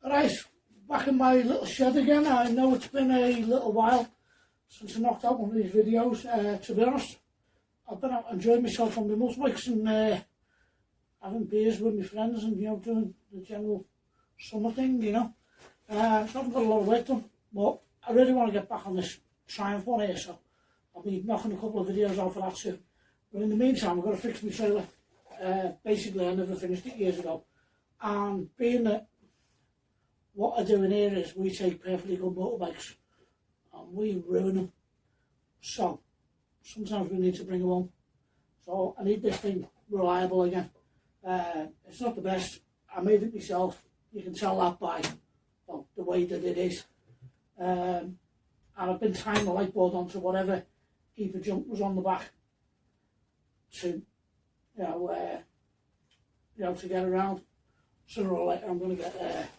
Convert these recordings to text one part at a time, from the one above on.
Right, back in my little shed again. I know it's been a little while since I knocked out one of these videos. To be honest, I've been out enjoying myself on my motorbikes and having beers with my friends and, you know, doing the general summer thing, you know. So I haven't got a lot of work done, but I really want to get back on this Triumph one here, so I'll be knocking a couple of videos out for that soon. But in the meantime, I've got to fix my trailer. Basically, I never finished it years ago. And being that what I do in here is we take perfectly good motorbikes and we ruin them. So sometimes we need to bring them home. So I need this thing reliable again. It's not the best. I made it myself. You can tell that by, well, the way that it is. And I've been tying the light board onto whatever keeper jump was on the back to, you know, to get around. Sooner or later I'm going to get,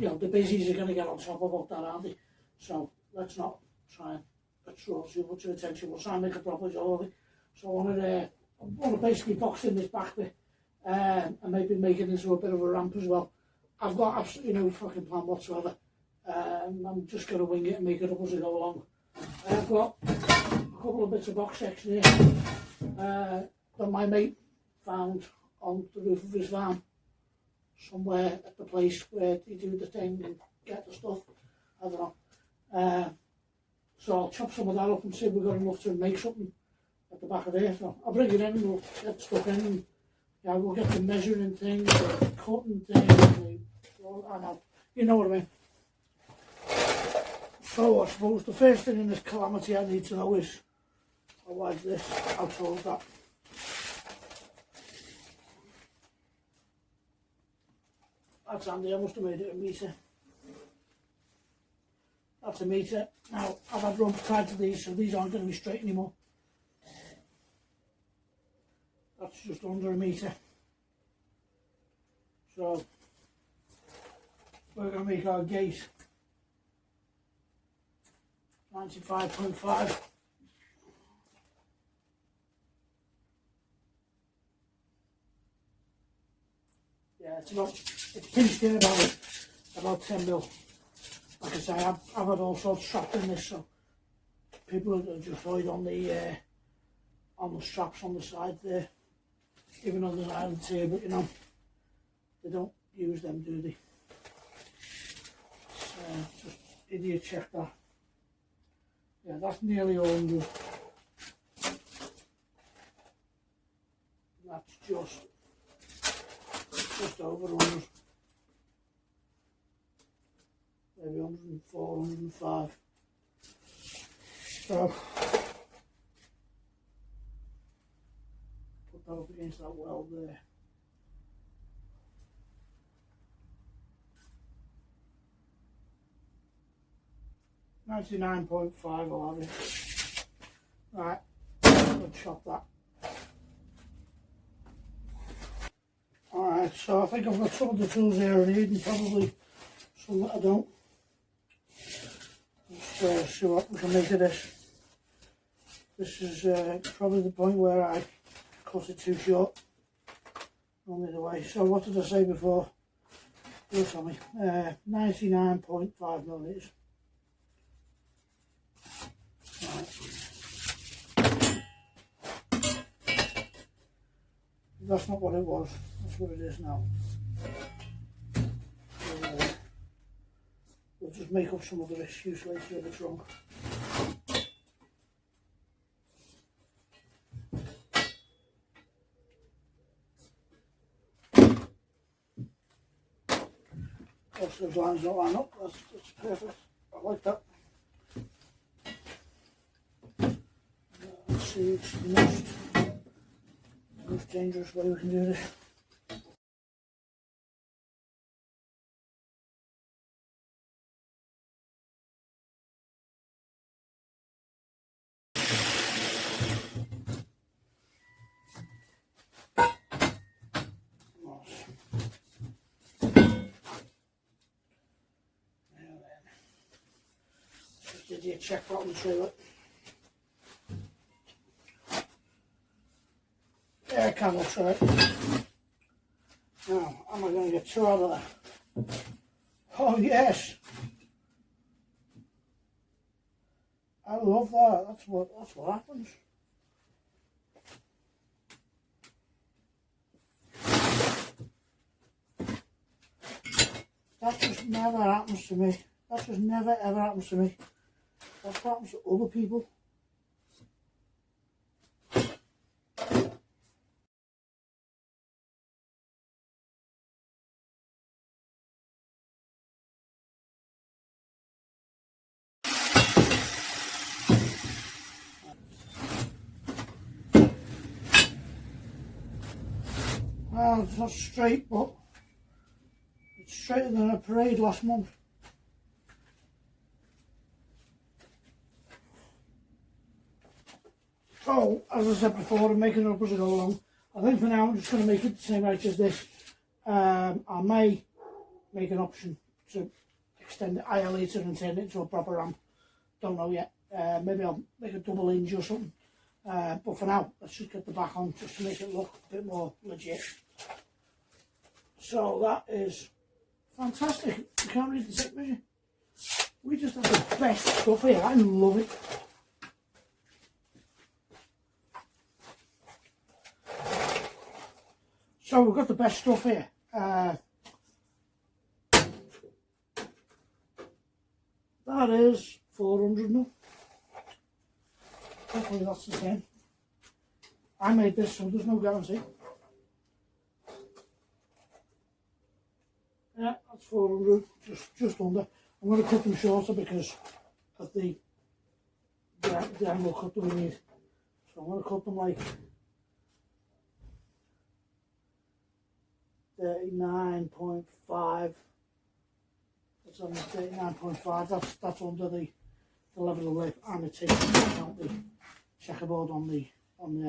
you know, the busies are going to get on top about that, aren't they? So let's not try and draw too much attention. We'll try and make a proper job of it. So I want to basically box in this back bit and maybe make it into a bit of a ramp as well. I've got absolutely no fucking plan whatsoever. I'm just going to wing it and make it up as I go along. I've got a couple of bits of box section here that my mate found on the roof of his van somewhere at the place where they do the thing and get the stuff. I don't know. So I'll chop some of that up and see if we've got enough to make something at the back of there. So I'll bring it in and we'll get stuff in and, yeah, we'll get the measuring thing, the cutting thing, I know, you know what I mean. So I suppose the first thing in this calamity I need to know is, how wide is this, how tall is that? That's handy, I must have made it a metre. That's a metre. Now, I've had ropes tied to these, so these aren't going to be straight anymore. That's just under a metre. So, we're going to make our gate 95.5. Yeah, it's pinched in about 10 mil. Like I say, I've had all sorts strapped in this, so people are just hoid on the straps on the side there, even on the islands here, but you know, they don't use them, do they? Just idiot check that. Yeah, that's nearly 100. That's just over 100. Maybe 104, 105. So put that up against that weld there. $99.5 I'll have it. Right, I'll chop that. Alright, so I think I've got some of the tools here I need and probably some that I don't. Let's see what we can make of this. This is probably the point where I cut it too short. Only the way. So what did I say before? You tell me. 99.5 millimeters. Right. That's not what it was. That's what it is now. We'll just make up some other issues later if it's wrong. If those lines don't line up, that's perfect. I like that. Let's see, it's the most dangerous way we can do this. Did you check that one through it? Yeah, candles, right. Now, am I going to get two out of that? Oh yes! I love that. That's what happens. That just never happens to me. That just never ever happens to me. That's what happens to other people. Well, it's not straight, but it's straighter than a parade last month. So, as I said before, I'm making it up as I go along. I think for now I'm just going to make it the same height as this. I may make an option to extend it higher later and turn it into a proper ramp. Don't know yet. Maybe I'll make a double hinge or something. But for now, let's just get the back on just to make it look a bit more legit. So that is fantastic. You can't read the zip measure. We just have the best stuff here. I love it. So we've got the best stuff here. That is 400 mil. Hopefully that's the same. I made this, so there's no guarantee. Yeah, that's 400, just under. I'm going to cut them shorter because of the angle cut that we need. So I'm going to cut them like 39.5. That's on 39.5. That's under the level of lip, and it takes into account the checkerboard on the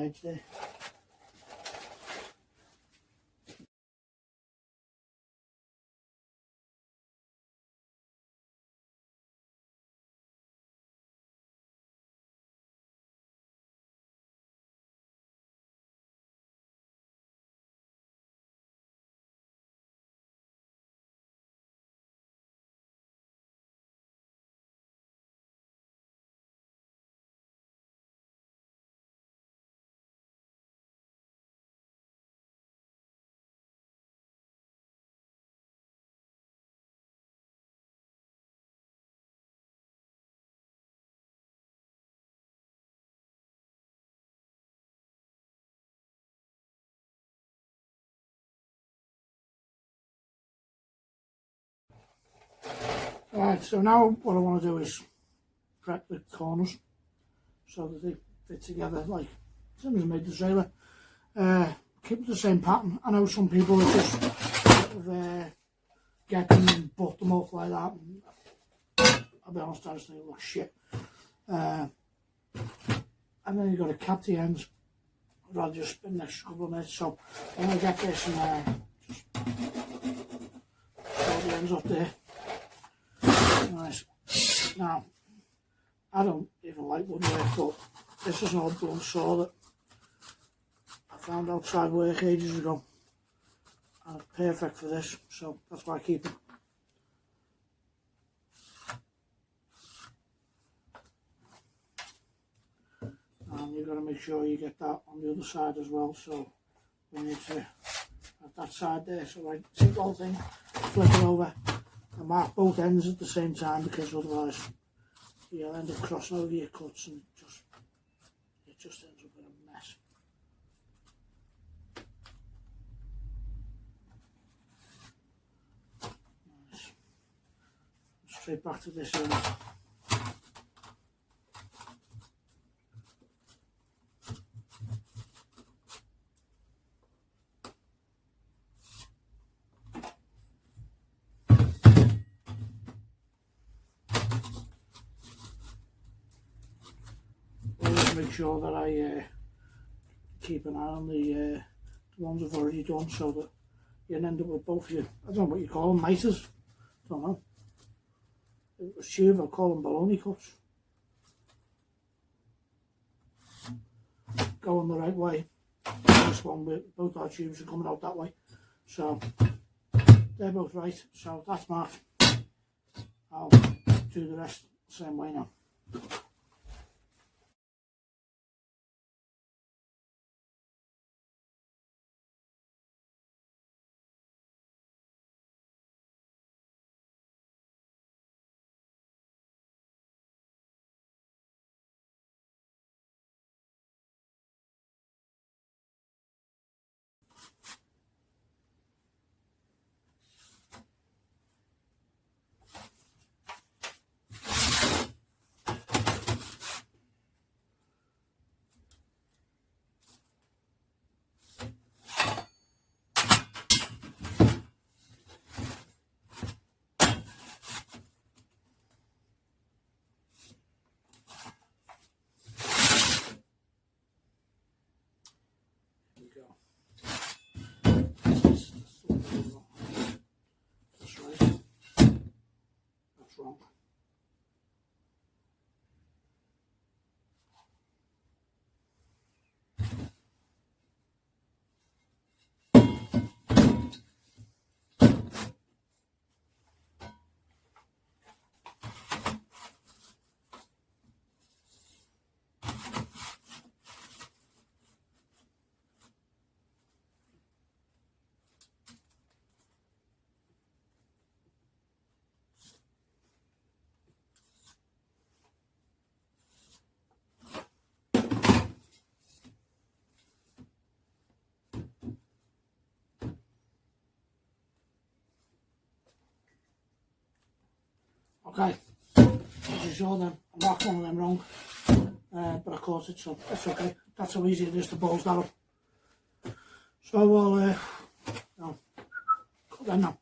edge there. Right, so now what I want to do is prep the corners so that they fit together like same as I made the trailer. Keep the same pattern. I know some people are just get them and butt them up like that. And I'll be honest, I just think it looks shit. And then you've got to cap the ends. I'd rather just spin this couple of minutes. So I'm going to get this and just throw the ends up there. Nice. Now, I don't even like woodwork, but this is an old blunt saw that I found outside work ages ago. And it's perfect for this, so that's why I keep it. And you've got to make sure you get that on the other side as well, so we need to have that side there. So I take the whole thing, flip it over, and mark both ends at the same time, because otherwise you'll end up crossing over your cuts and it just ends up in a mess. Nice. Straight back to this end. Make sure that I keep an eye on the ones I've already done, so that you end up with both your, I don't know what you call them, miters, I don't know. If it was tube, I'd call them baloney cuts. Going the right way. this one, both our tubes are coming out that way. So they're both right, so that's marked. I'll do the rest the same way now. That's right. That's wrong. Okay, as you saw then, I marked one of them wrong, but I caught it, so that's okay. That's how easy it is to balls that up. So I'll cut them now.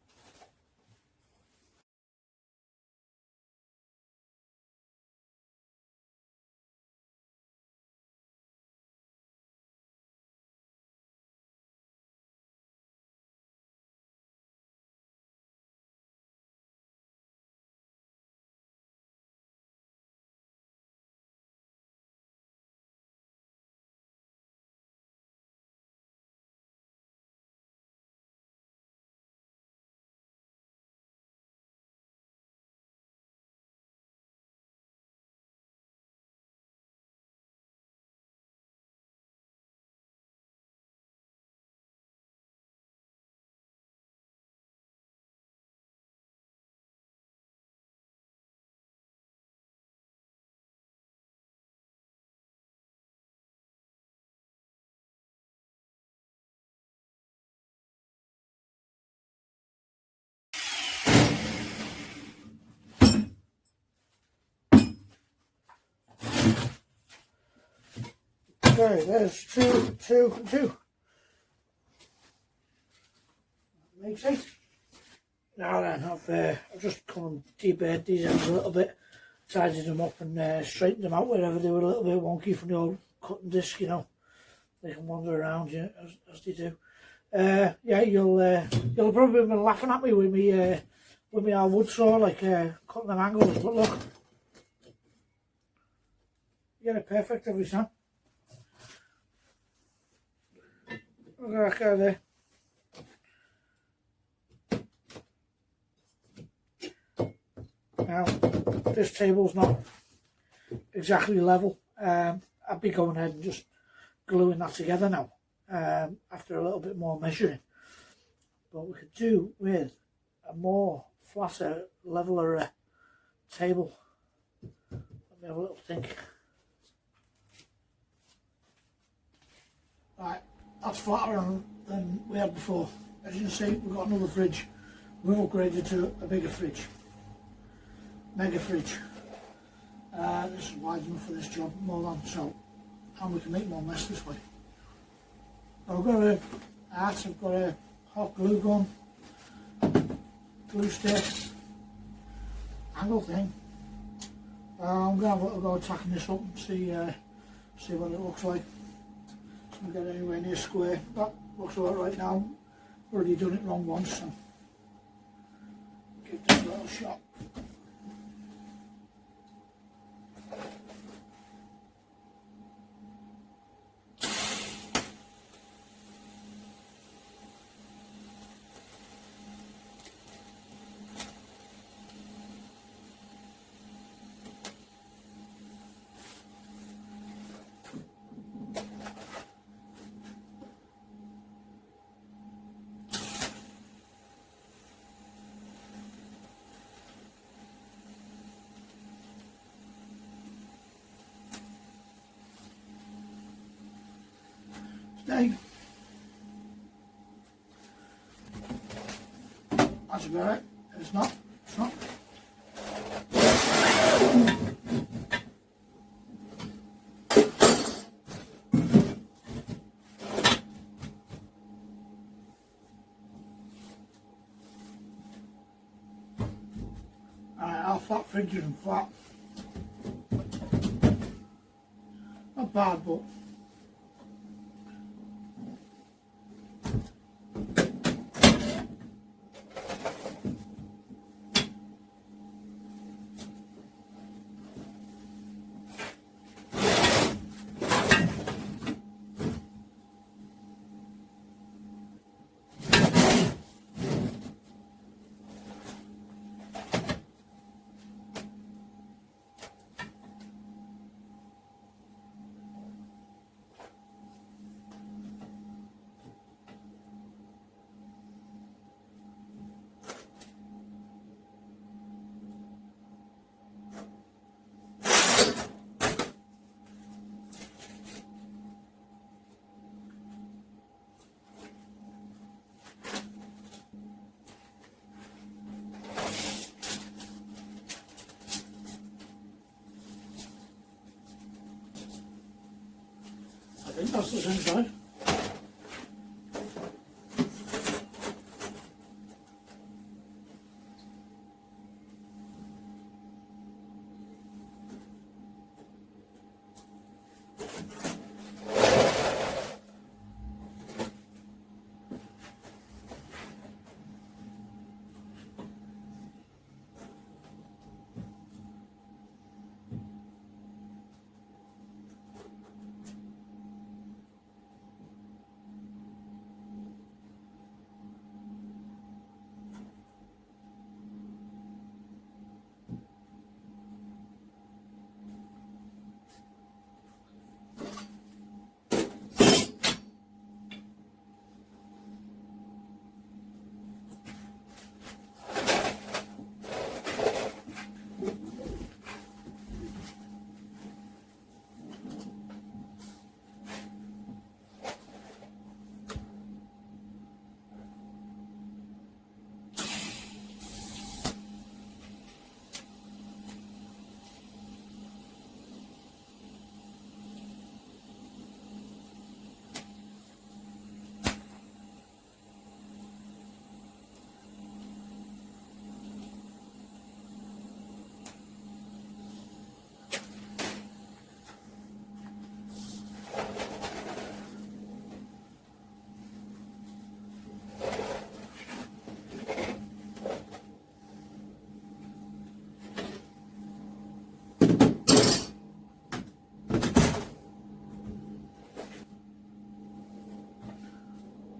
Okay, there's two, and two. Makes eight. Now then, I've just come and deburred these ends a little bit, tidied them up and straightened them out wherever they were a little bit wonky from the old cutting disc, you know. They can wander around, yeah, as they do. Yeah, you'll probably be laughing at me with me our wood saw, like cutting them angles, but look, you get it perfect every time. Look at that guy there. Now, this table's not exactly level. I'd be going ahead and just gluing that together now, after a little bit more measuring. But we could do with a more flatter, leveler table. Let me have a little think. Right, that's flatter than we had before. As you can see, we've got another fridge. We've upgraded to a bigger fridge. Mega fridge. This is wide enough for this job, more than so. And we can make more mess this way. I've got I've got a hot glue gun, glue stick, angle thing. I'm going to have a little go attacking this up and see what it looks like. So we get anywhere near square. That looks alright right now. Already done it wrong once, so give this a little shot. day. That's about it. It's not. It's not. Alright, I'll flat fridges and flat. Not bad, but I think that's the same size.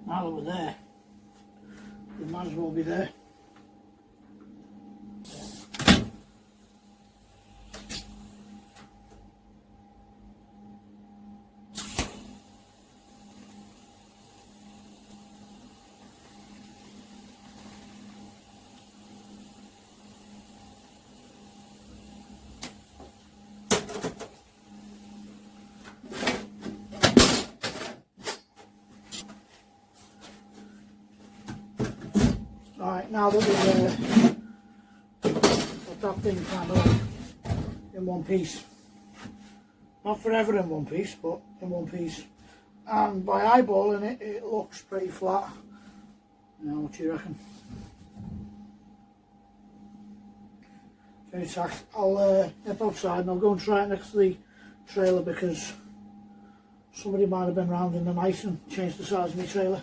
Now that we're there, we might as well be there. Alright, now that we've got that thing kind of in one piece, not forever in one piece, but in one piece, and by eyeballing it, it looks pretty flat. Now, what do you reckon? So I'll nip outside and I'll go and try it next to the trailer, because somebody might have been round in the night and changed the size of my trailer.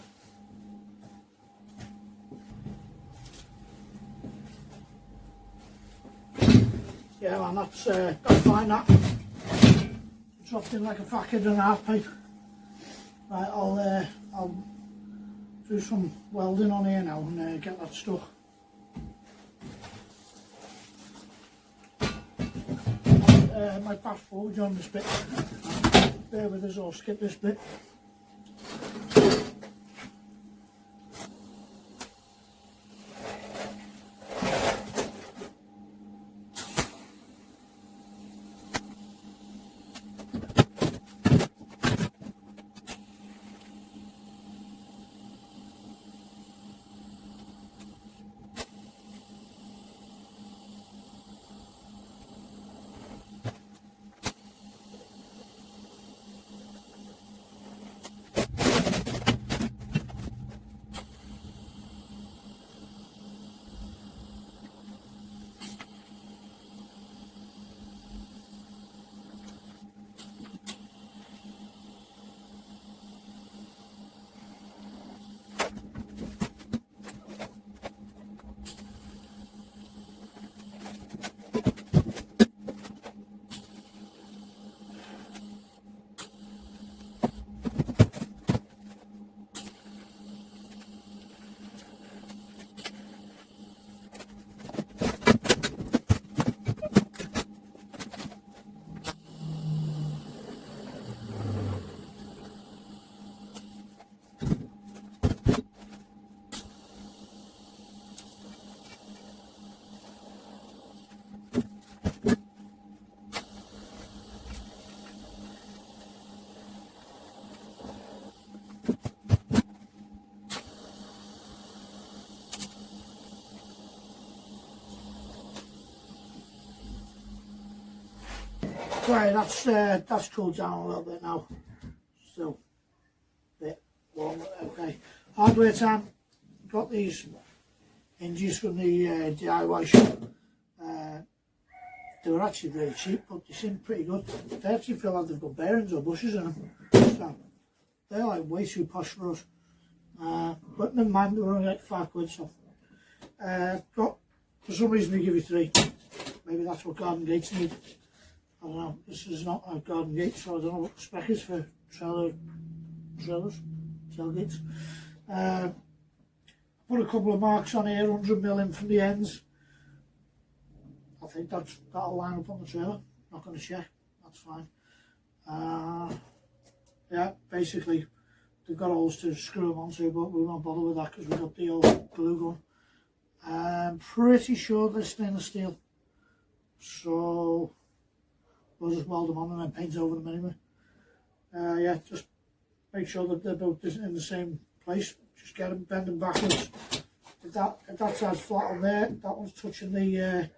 Yeah man, that's fine, that. Dropped in like a fat kid in a half pipe. Right, I'll do some welding on here now and get that stuck. Might fast forward on this bit. Bear with us or skip this bit. Okay, that's cooled down a little bit now. Still a bit warm. Okay, hardware time. Got these hinges from the DIY shop. They were actually very cheap, but they seem pretty good. They actually feel like they've got bearings or bushes in them. So they're like way too posh for us. But never mind, they were only like £5, so. Got, for some reason they give you 3. Maybe that's what garden gates need. I don't know. This is not a garden gate, so I don't know what the spec is for trailers, tailgates. Put a couple of marks on here, 100mm in from the ends. I think that'll line up on the trailer. Not going to check. That's fine. Yeah, basically they've got holes to screw them onto, but we won't bother with that because we've got the old glue gun. I'm pretty sure they're stainless steel, so we'll just weld them on and then paint over them anyway. Yeah, just make sure that they're both in the same place. Just get them, bend them backwards. If that side's flat on there, that one's touching the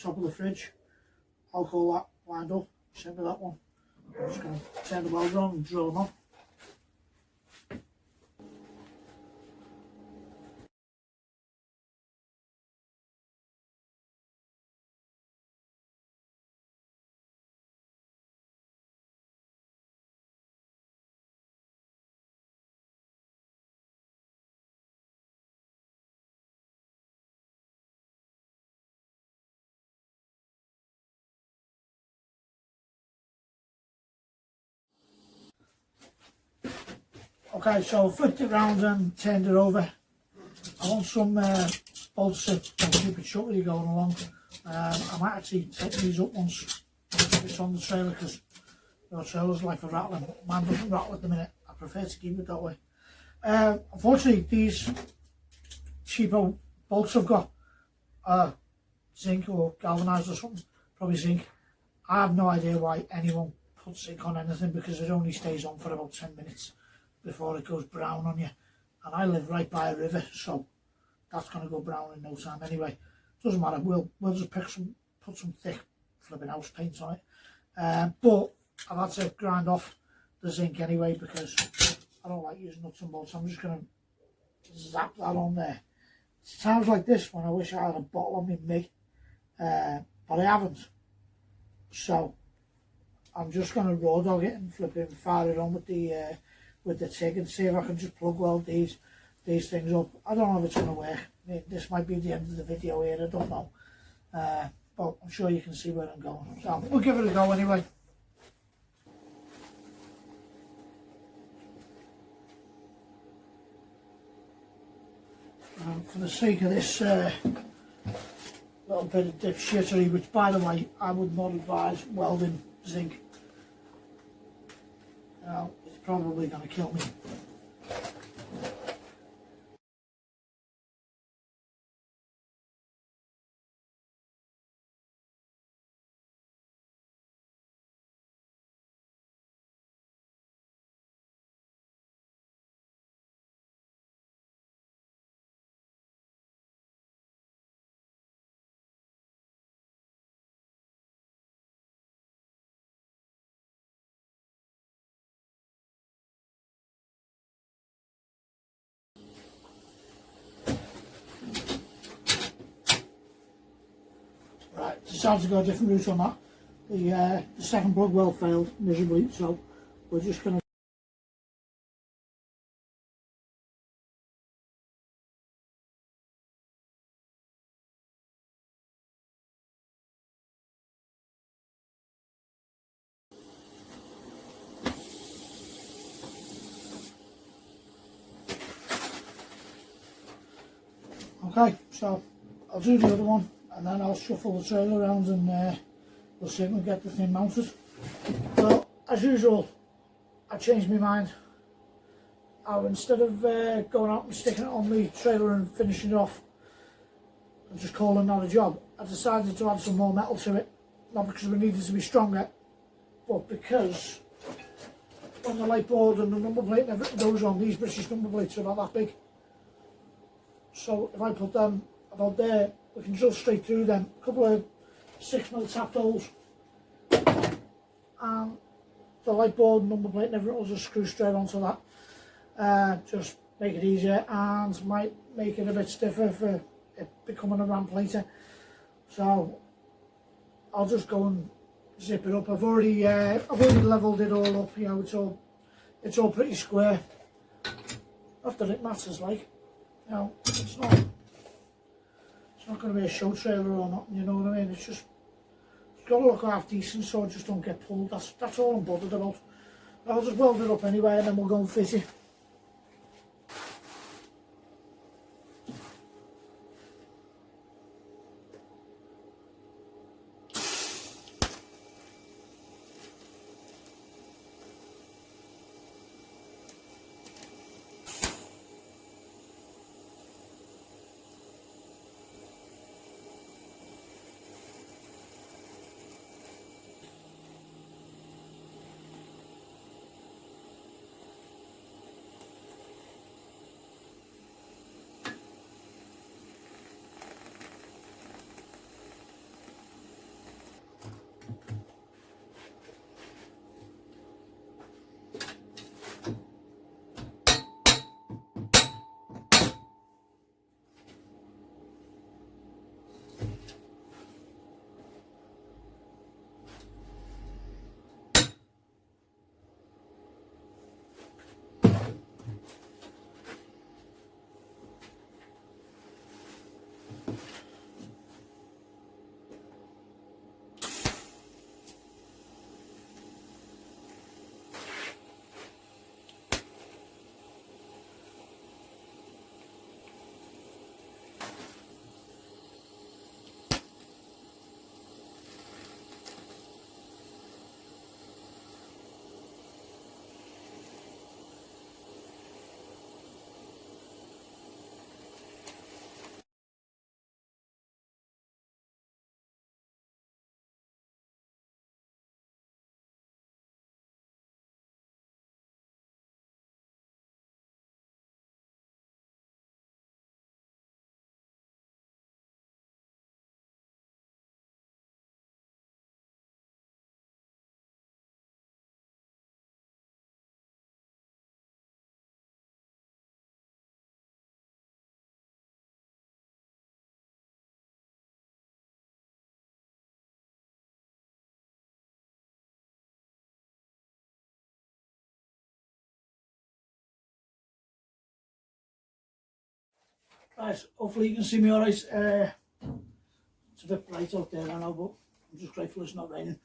top of the fridge. I'll call that lined up. Same with that one. I'm just going to turn the welder on and drill them on. Okay, so I flipped it round and turned it over. I want some bolts to keep it shut with you going along. I might actually take these up once it's on the trailer, because your trailer's like a rattling. Mine doesn't rattle at the minute. I prefer to keep it that way. Unfortunately, these cheapo bolts I've got are zinc or galvanised or something, probably zinc. I have no idea why anyone puts zinc on anything, because it only stays on for about 10 minutes before it goes brown on you. And I live right by a river, so that's going to go brown in no time anyway. Doesn't matter, we'll just put some thick flipping house paint on it. But I've had to grind off the zinc anyway, because I don't like using nuts and bolts. I'm just going to zap that on there. It sounds like this when I wish I had a bottle on me mig, but I haven't. So I'm just going to raw dog it and flipping fire it on with the TIG and see if I can just plug weld these things up. I don't know if it's going to work. This might be the end of the video here, I don't know. But I'm sure you can see where I'm going. So we'll give it a go anyway. For the sake of this little bit of dipshittery, which by the way I would not advise welding zinc. It's probably going to kill me. Right, decided to go a different route on that. The second plug well failed miserably, so we're just going to. Okay, so I'll do the other one and then I'll shuffle the trailer around and we'll see if we can get the thing mounted. Well, as usual, I changed my mind. Instead of going out and sticking it on the trailer and finishing it off and just calling that a job, I decided to add some more metal to it. Not because we needed to be stronger, but because when the light board and the number plate and everything goes on, these British number plates are about that big. So if I put them about there, we can drill straight through them. A couple of 6mm tapped holes, and the light board, number plate and everything will just screw straight onto that. Just make it easier and might make it a bit stiffer for it becoming a ramp later. So I'll just go and zip it up. I've already leveled it all up. You know, it's all pretty square. Not that it matters, like, you know, it's not going to be a show trailer or nothing. You know what I mean? It's got to look half decent so I just don't get pulled. That's all I'm bothered about. I'll just weld it up anyway and then we'll go and fit it. Right, hopefully you can see me alright. It's a bit bright out there, I know, but I'm just grateful it's not raining.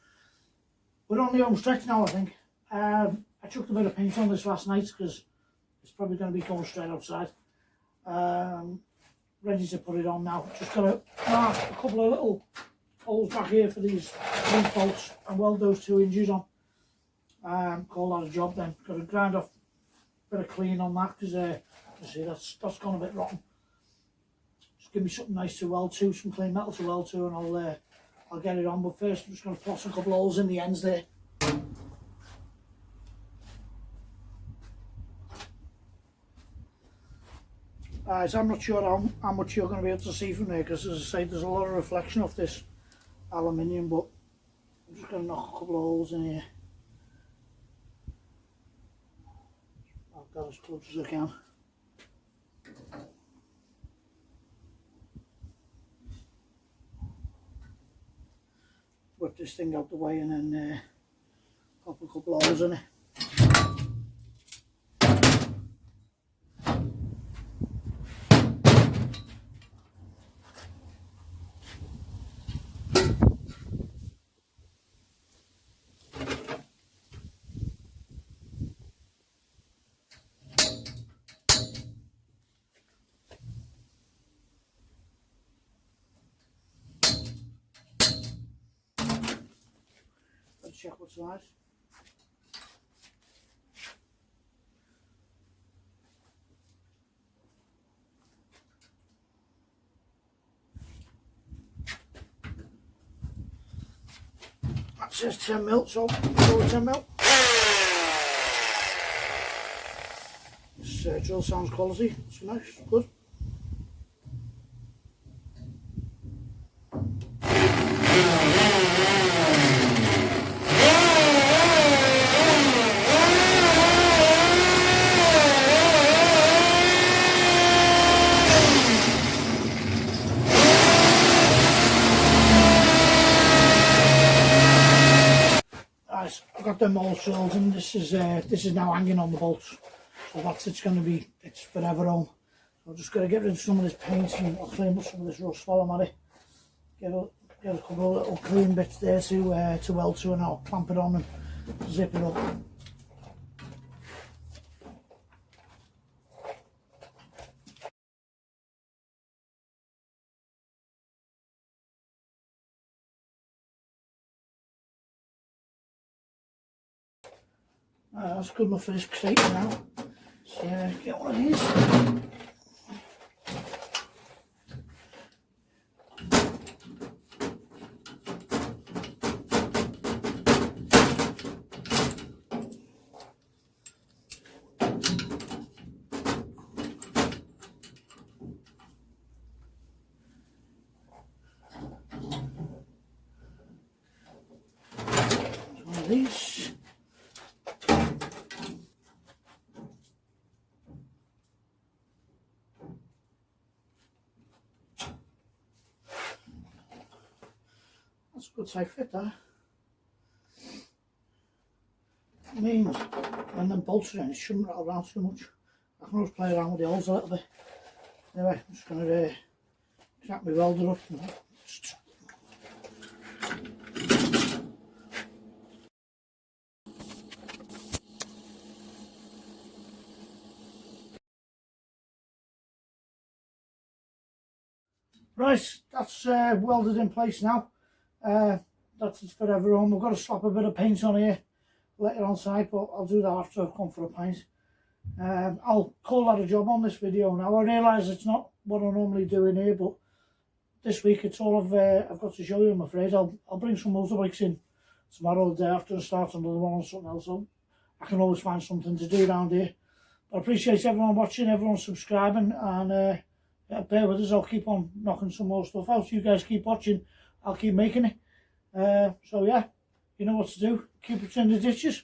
We're on the home stretch now, I think. I chucked a bit of paint on this last night because it's probably going to be going straight outside. Ready to put it on now. Just got to mark a couple of little holes back here for these link bolts and weld those 2 hinges on. Call that a job then. Got to grind off a bit of clean on that because you see that's gone a bit rotten. Just give me something nice to weld to, some clean metal to weld to, and I'll get it on. But first I'm just going to plot a couple of holes in the ends there. So I'm not sure how much you're going to be able to see from there because, as I say, there's a lot of reflection off this aluminium, but I'm just going to knock a couple of holes in here. I'll get as close as I can. Whip this thing out the way and then pop a couple of holes in it. Check what size. That says 10 mil, so go with 10 mil. This drill sounds quality, it's nice, good. got them all sold, and this is now hanging on the bolts. So that's it's forever home. So I've just got to get rid of some of this paint, and I'll clean up some of this rust while I'm at it. Get a couple of little clean bits there to weld to, and I'll clamp it on and zip it up. That's good enough for this crate now. So get one of these. One of these. That's a good tight fit, that. I mean, when them bolts are in, it shouldn't rattle around too much. I can always play around with the holes a little bit. Anyway, I'm just going to crack my welder up. Right, that's welded in place now. That's it forever home. I've got to slap a bit of paint on here later on tonight, but I'll do that after I've come for a pint. I'll call that a job on this video now. I realise it's not what I normally do in here, but this week it's all I've got to show you, I'm afraid. I'll bring some motorbikes in tomorrow, the day after, and start another one on something else. So I can always find something to do around here. But I appreciate everyone watching, everyone subscribing, and yeah, bear with us. I'll keep on knocking some more stuff out. You guys keep watching, I'll keep making it. So yeah, you know what to do. Keep it in the ditches.